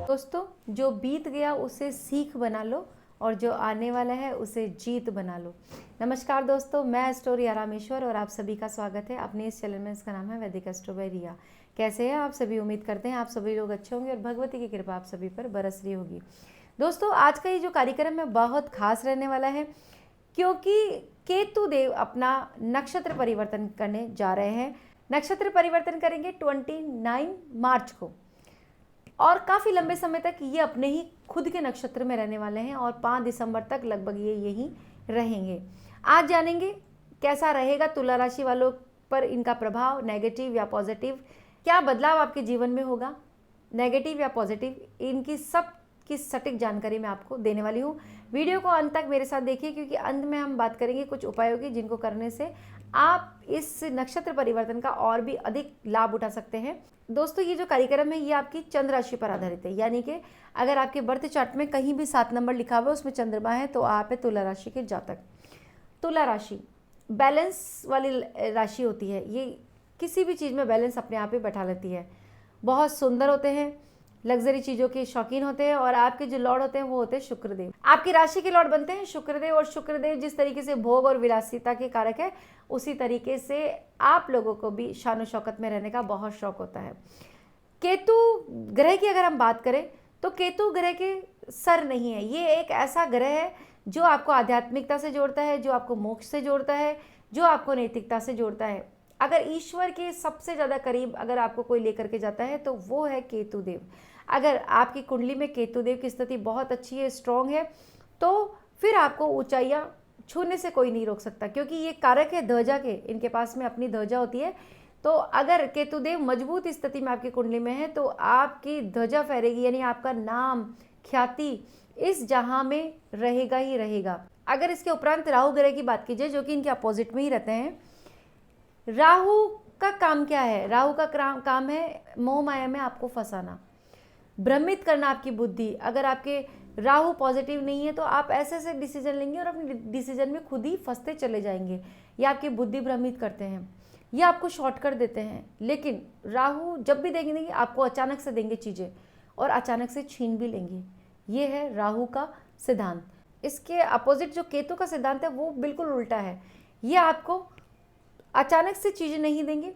दोस्तों, जो बीत गया उसे सीख बना लो और जो आने वाला है उसे जीत बना लो। नमस्कार दोस्तों, मैं स्टोरी रामेश्वर और आप सभी का स्वागत है अपने इस चैनल में। इसका नाम है वैदिक एस्ट्रो बाय रिया। कैसे हैं आप सभी? उम्मीद करते हैं आप सभी लोग अच्छे होंगे और भगवती की कृपा आप सभी पर बरस रही होगी। दोस्तों, आज का ये जो कार्यक्रम है बहुत खास रहने वाला है, क्योंकि केतु देव अपना नक्षत्र परिवर्तन करने जा रहे हैं। नक्षत्र परिवर्तन करेंगे 29 मार्च को और काफ़ी लंबे समय तक ये अपने ही खुद के नक्षत्र में रहने वाले हैं और 5 दिसंबर तक लगभग ये यहीं रहेंगे। आज जानेंगे कैसा रहेगा तुला राशि वालों पर इनका प्रभाव, नेगेटिव या पॉजिटिव, क्या बदलाव आपके जीवन में होगा, नेगेटिव या पॉजिटिव, इनकी सब की सटीक जानकारी मैं आपको देने वाली हूँ। वीडियो को अंत तक मेरे साथ देखिए, क्योंकि अंत में हम बात करेंगे कुछ उपायों की जिनको करने से आप इस नक्षत्र परिवर्तन का और भी अधिक लाभ उठा सकते हैं। दोस्तों, ये जो कार्यक्रम है ये आपकी चंद्र राशि पर आधारित है, यानी कि अगर आपके बर्थ चार्ट में कहीं भी 7 नंबर लिखा हुआ है उसमें चंद्रमा है तो आप है तुला राशि के जातक। तुला राशि बैलेंस वाली राशि होती है, ये किसी भी चीज़ में बैलेंस अपने आप ही बैठा लेती है। बहुत सुंदर होते हैं, लग्जरी चीज़ों के शौकीन होते हैं और आपके जो लॉर्ड होते हैं वो होते हैं शुक्रदेव। आपकी राशि के लॉर्ड बनते हैं शुक्रदेव, और शुक्रदेव जिस तरीके से भोग और विलासिता के कारक है उसी तरीके से आप लोगों को भी शान शौकत में रहने का बहुत शौक होता है। केतु ग्रह की अगर हम बात करें तो केतु ग्रह के सर नहीं है, ये एक ऐसा ग्रह है जो आपको आध्यात्मिकता से जोड़ता है, जो आपको मोक्ष से जोड़ता है, जो आपको नैतिकता से जोड़ता है। अगर ईश्वर के सबसे ज़्यादा करीब अगर आपको कोई लेकर के जाता है तो वो है केतु देव। अगर आपकी कुंडली में केतु देव की स्थिति बहुत अच्छी है, स्ट्रॉन्ग है, तो फिर आपको ऊंचाइयां छूने से कोई नहीं रोक सकता, क्योंकि ये कारक है ध्वजा के, इनके पास में अपनी ध्वजा होती है। तो अगर केतुदेव मजबूत स्थिति में आपकी कुंडली में है तो आपकी ध्वजा फहरेगी, यानी आपका नाम ख्याति इस जहां में रहेगा ही रहेगा। अगर इसके उपरांत राहु ग्रह की बात कीजिए, जो कि इनके अपोजिट में ही रहते हैं। राहु का काम क्या है? राहु का काम है मोह माया में आपको फंसाना, भ्रमित करना आपकी बुद्धि। अगर आपके राहु पॉजिटिव नहीं है तो आप ऐसे ऐसे डिसीजन लेंगे और अपने डिसीजन में खुद ही फंसते चले जाएंगे, या आपकी बुद्धि भ्रमित करते हैं या आपको शॉर्ट कर देते हैं। लेकिन राहु जब भी देंगे आपको अचानक से देंगे चीज़ें और अचानक से छीन भी लेंगे। ये है राहु का सिद्धांत। इसके अपोजिट जो केतु का सिद्धांत है वो बिल्कुल उल्टा है। ये आपको अचानक से चीज़ें नहीं देंगे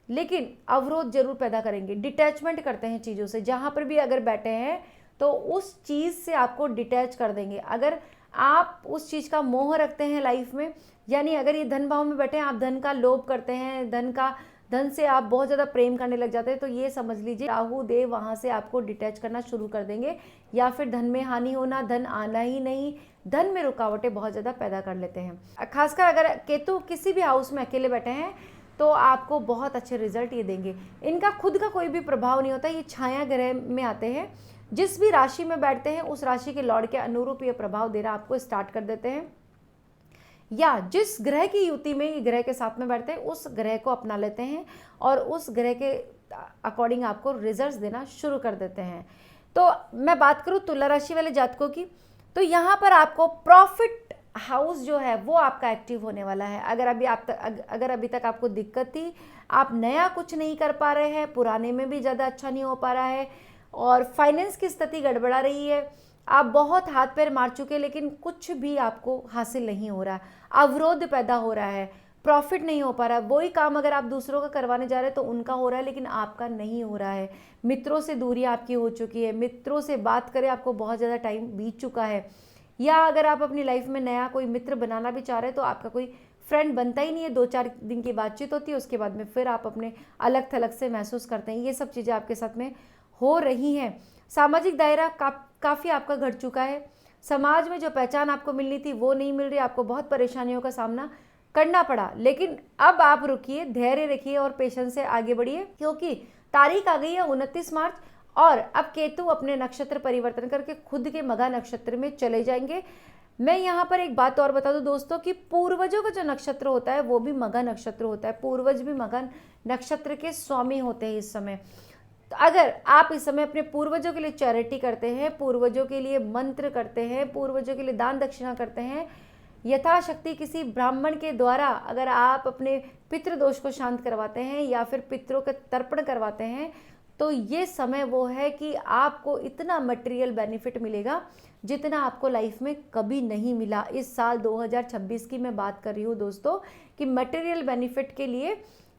लेकिन अवरोध जरूर पैदा करेंगे, डिटैचमेंट करते हैं चीज़ों से। जहाँ पर भी अगर बैठे हैं तो उस चीज़ से आपको डिटैच कर देंगे। अगर आप उस चीज़ का मोह रखते हैं लाइफ में, यानी अगर ये धन भाव में बैठे हैं, आप धन का लोभ करते हैं, धन से आप बहुत ज़्यादा प्रेम करने लग जाते हैं, तो ये समझ लीजिए राहु देव वहाँ से आपको डिटैच करना शुरू कर देंगे, या फिर धन में हानि होना, धन आना ही नहीं, धन में रुकावटें बहुत ज़्यादा पैदा कर लेते हैं। खासकर अगर केतु किसी भी हाउस में अकेले बैठे हैं तो आपको बहुत अच्छे रिजल्ट ये देंगे। इनका खुद का कोई भी प्रभाव नहीं होता, ये छाया ग्रह में आते हैं। जिस भी राशि में बैठते हैं उस राशि के लॉर्ड के अनुरूप ये प्रभाव देना आपको स्टार्ट कर देते हैं, या जिस ग्रह की युति में ये ग्रह के साथ में बैठते हैं उस ग्रह को अपना लेते हैं और उस ग्रह के अकॉर्डिंग आपको रिजल्ट्स देना शुरू कर देते हैं। तो मैं बात करूँ तुला राशि वाले जातकों की, तो यहाँ पर आपको प्रॉफिट हाउस जो है वो आपका एक्टिव होने वाला है। अगर अभी तक आपको दिक्कत थी, आप नया कुछ नहीं कर पा रहे हैं, पुराने में भी ज़्यादा अच्छा नहीं हो पा रहा है और फाइनेंस की स्थिति गड़बड़ा रही है, आप बहुत हाथ पैर मार चुके लेकिन कुछ भी आपको हासिल नहीं हो रहा, अवरोध पैदा हो रहा है, प्रॉफिट नहीं हो पा रहा है। वही काम अगर आप दूसरों का करवाने जा रहे हैं तो उनका हो रहा है लेकिन आपका नहीं हो रहा है। मित्रों से दूरी आपकी हो चुकी है, मित्रों से बात करें आपको बहुत ज़्यादा टाइम बीत चुका है, या अगर आप अपनी लाइफ में नया कोई मित्र बनाना भी चाह रहे हैं तो आपका कोई फ्रेंड बनता ही नहीं है। 2-4 दिन की बातचीत होती है, उसके बाद में फिर आप अपने अलग थलग से महसूस करते हैं। ये सब चीज़ें आपके साथ में हो रही हैं। सामाजिक दायरा काफ़ी आपका घट चुका है, समाज में जो पहचान आपको मिलनी थी वो नहीं मिल रही, आपको बहुत परेशानियों का सामना करना पड़ा। लेकिन अब आप रुकिए, धैर्य रखिए और पेशेंस से आगे बढ़िए, क्योंकि तारीख आ गई है 29 मार्च और अब केतु अपने नक्षत्र परिवर्तन करके खुद के मघा नक्षत्र में चले जाएंगे। मैं यहाँ पर एक बात और बता दूं दोस्तों कि पूर्वजों का जो नक्षत्र होता है वो भी मघा नक्षत्र होता है। पूर्वज भी मघा नक्षत्र के स्वामी होते हैं इस समय। तो अगर आप इस समय अपने पूर्वजों के लिए चैरिटी करते हैं, पूर्वजों के लिए मंत्र करते हैं, पूर्वजों के लिए दान दक्षिणा करते हैं, यथाशक्ति किसी ब्राह्मण के द्वारा अगर आप अपने पितृदोष को शांत करवाते हैं या फिर पितरों के तर्पण करवाते हैं, तो ये समय वो है कि आपको इतना मटेरियल बेनिफिट मिलेगा जितना आपको लाइफ में कभी नहीं मिला। इस साल 2026 की मैं बात कर रही हूँ दोस्तों, कि मटेरियल बेनिफिट के लिए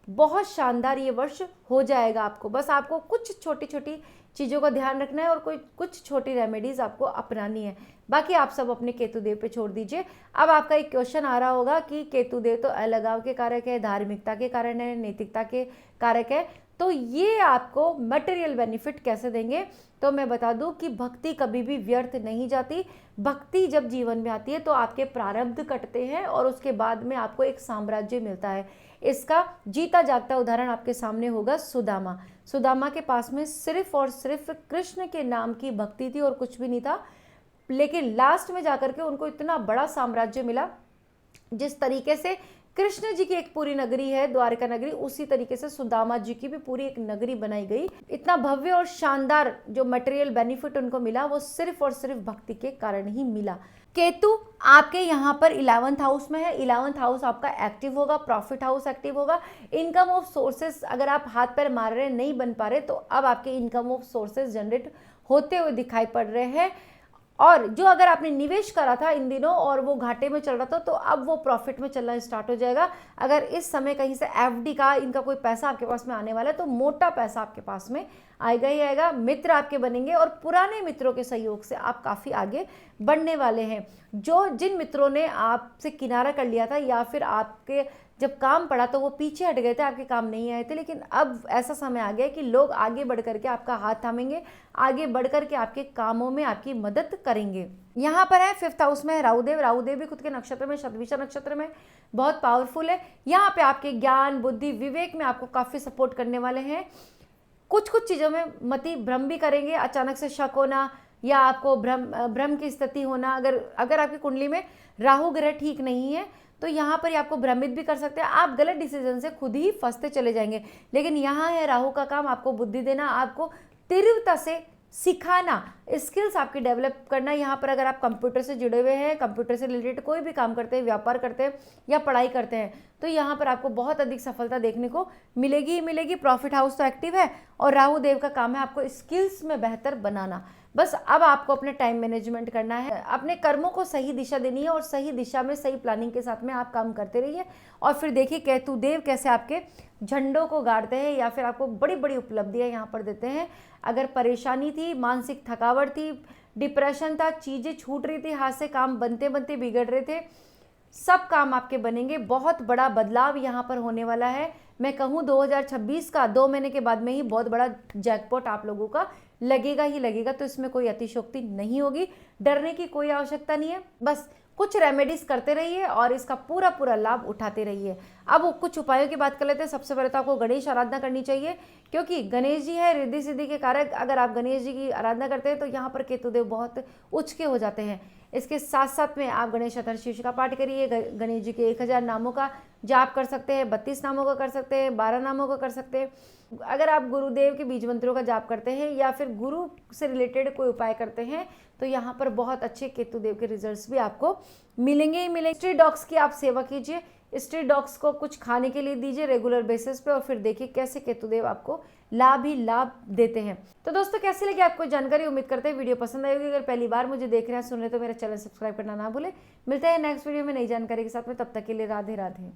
बहुत शानदार ये वर्ष हो जाएगा आपको। बस आपको कुछ छोटी छोटी चीज़ों का ध्यान रखना है और कुछ छोटी रेमेडीज आपको अपनानी है, बाकी आप सब अपने केतुदेव पे छोड़ दीजिए। अब आपका एक क्वेश्चन आ रहा होगा कि केतुदेव तो अलगाव के कारक है, धार्मिकता के कारण है, नैतिकता के कारक है, तो ये आपको मटेरियल बेनिफिट कैसे देंगे? तो मैं बता दूं कि भक्ति कभी भी व्यर्थ नहीं जाती। भक्ति जब जीवन में आती है तो आपके प्रारब्ध कटते हैं और उसके बाद में आपको एक साम्राज्य मिलता है। इसका जीता जागता उदाहरण आपके सामने होगा सुदामा। सुदामा के पास में सिर्फ और सिर्फ कृष्ण के नाम की भक्ति थी और कुछ भी नहीं था, लेकिन लास्ट में जाकर के उनको इतना बड़ा साम्राज्य मिला। जिस तरीके से कृष्ण जी की एक पूरी नगरी है द्वारका नगरी, उसी तरीके से सुदामा जी की भी पूरी एक नगरी बनाई गई। इतना भव्य और शानदार जो मटेरियल बेनिफिट उनको मिला वो सिर्फ और सिर्फ भक्ति के कारण ही मिला। केतु आपके यहाँ पर 11th हाउस में है। 11th हाउस आपका एक्टिव होगा, प्रॉफिट हाउस एक्टिव होगा। इनकम ऑफ सोर्सेस अगर आप हाथ पैर मार रहे नहीं बन पा रहे तो अब आपके इनकम ऑफ सोर्सेस जनरेट होते हुए दिखाई पड़ रहे हैं। और जो अगर आपने निवेश करा था इन दिनों और वो घाटे में चल रहा था तो अब वो प्रॉफिट में चलना स्टार्ट हो जाएगा। अगर इस समय कहीं से एफडी का इनका कोई पैसा आपके पास में आने वाला है तो मोटा पैसा आपके पास में आएगा ही आएगा। मित्र आपके बनेंगे और पुराने मित्रों के सहयोग से आप काफ़ी आगे बढ़ने वाले हैं। जिन मित्रों ने आपसे किनारा कर लिया था या फिर आपके जब काम पड़ा तो वो पीछे हट गए थे, आपके काम नहीं आए थे, लेकिन अब ऐसा समय आ गया कि लोग आगे बढ़ करके आपका हाथ थामेंगे, आगे बढ़ करके आपके कामों में आपकी मदद करेंगे। यहाँ पर है 5th हाउस में राहुदेव। राहुदेव भी खुद के नक्षत्र में, शतभिषा नक्षत्र में बहुत पावरफुल है। यहाँ पे आपके ज्ञान बुद्धि विवेक में आपको काफ़ी सपोर्ट करने वाले हैं। कुछ चीज़ों में मति भ्रम भी करेंगे, अचानक से शक होना या आपको भ्रम की स्थिति होना। अगर आपकी कुंडली में राहु ग्रह ठीक नहीं है तो यहाँ पर आपको भ्रमित भी कर सकते हैं। आप गलत डिसीजन से खुद ही फंसते चले जाएंगे। लेकिन यहाँ है राहु का काम आपको बुद्धि देना, आपको तीव्रता से सिखाना, स्किल्स आपकी डेवलप करना। यहाँ पर अगर आप कंप्यूटर से जुड़े हुए हैं, कंप्यूटर से रिलेटेड कोई भी काम करते हैं, व्यापार करते हैं या पढ़ाई करते हैं तो यहाँ पर आपको बहुत अधिक सफलता देखने को मिलेगी ही मिलेगी। प्रॉफिट हाउस तो एक्टिव है और राहु देव का काम है आपको स्किल्स में बेहतर बनाना। बस अब आपको अपने टाइम मैनेजमेंट करना है, अपने कर्मों को सही दिशा देनी है और सही दिशा में सही प्लानिंग के साथ में आप काम करते रहिए। और फिर देखिए केतु देव कैसे आपके झंडों को गाड़ते हैं या फिर आपको बड़ी बड़ी उपलब्धियां यहाँ पर देते हैं। अगर परेशानी थी, मानसिक थकावट थी, डिप्रेशन था, चीज़ें छूट रही थी हाथ से, काम बनते बनते बिगड़ रहे थे, सब काम आपके बनेंगे। बहुत बड़ा बदलाव यहाँ पर होने वाला है। मैं कहूँ 2026 का 2 महीने के बाद में ही बहुत बड़ा जैकपॉट आप लोगों का लगेगा ही लगेगा। तो इसमें कोई अतिशयोक्ति नहीं होगी, डरने की कोई आवश्यकता नहीं है। बस कुछ रेमेडीज करते रहिए और इसका पूरा लाभ उठाते रहिए। अब वो कुछ उपायों की बात कर लेते हैं। सबसे पहले तो आपको गणेश आराधना करनी चाहिए, क्योंकि गणेश जी है रिद्धि सिद्धि के कारक। अगर आप गणेश जी की आराधना करते हैं तो यहाँ पर केतुदेव बहुत उच्च के हो जाते हैं। इसके साथ साथ में आप गणेश चतुर्थी का पाठ करिए, गणेश जी के 1000 नामों का जाप कर सकते हैं, 32 नामों का कर सकते हैं, 12 नामों का कर सकते हैं। अगर आप गुरुदेव के बीज मंत्रों का जाप करते हैं या फिर गुरु से रिलेटेड कोई उपाय करते हैं तो यहाँ पर बहुत अच्छे केतुदेव के रिजल्ट्स भी आपको मिलेंगे ही मिलेंगे। स्ट्रीट डॉग्स की आप सेवा कीजिए, स्ट्रीट डॉग्स को कुछ खाने के लिए दीजिए रेगुलर बेसिस पे और फिर देखिए कैसे केतुदेव आपको लाभ ही लाभ देते हैं। तो दोस्तों कैसी लगी आपको जानकारी? उम्मीद करते हैं वीडियो पसंद आएगी। अगर पहली बार मुझे देख रहे हैं सुन रहे तो मेरा चैनल सब्सक्राइब करना ना भूले। मिलते हैं नेक्स्ट वीडियो में नई जानकारी के साथ में, तब तक के लिए राधे राधे।